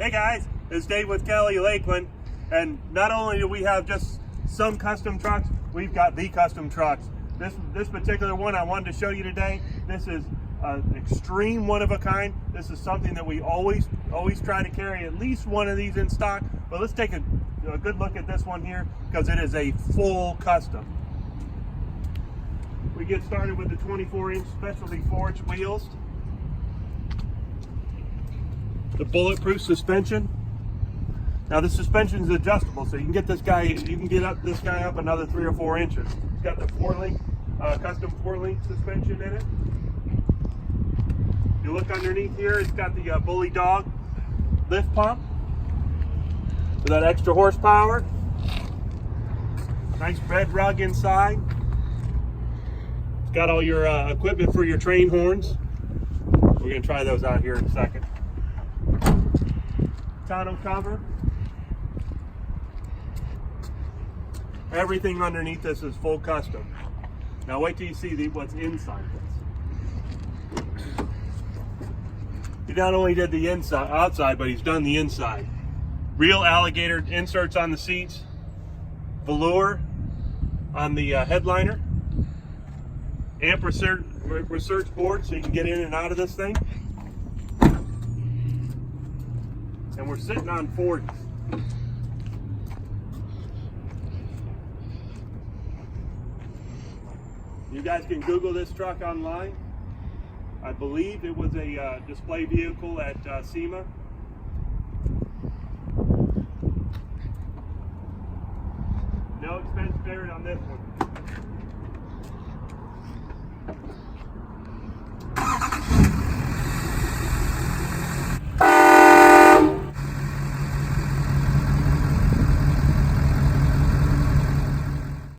Hey guys, it's Dave with Kelly Lakeland, and not only do we have just some custom trucks, we've got the custom trucks. This particular one I wanted to show you today, this is an extreme one of a kind. This is something that we always try to carry at least one of these in stock, but let's take a good look at this one here because it is a full custom. We get started with the 24-inch specialty forged wheels, the bulletproof suspension. Now the suspension is adjustable, so you can get this guy up another 3 or 4 inches. It's got the custom 4-link suspension in it. You look underneath here, it's got the Bully Dog lift pump for that extra horsepower. Nice bed rug inside. It's got all your equipment for your train horns. We're going to try those out here in a second. Tonneau cover. Everything underneath this is full custom. Now wait till you see what's inside this. He not only did the outside, but he's done the inside. Real alligator inserts on the seats. Velour on the headliner. Amp research board so you can get in and out of this thing. And we're sitting on 40s. You guys can Google this truck online. I believe it was a display vehicle at SEMA. No expense spared on this one.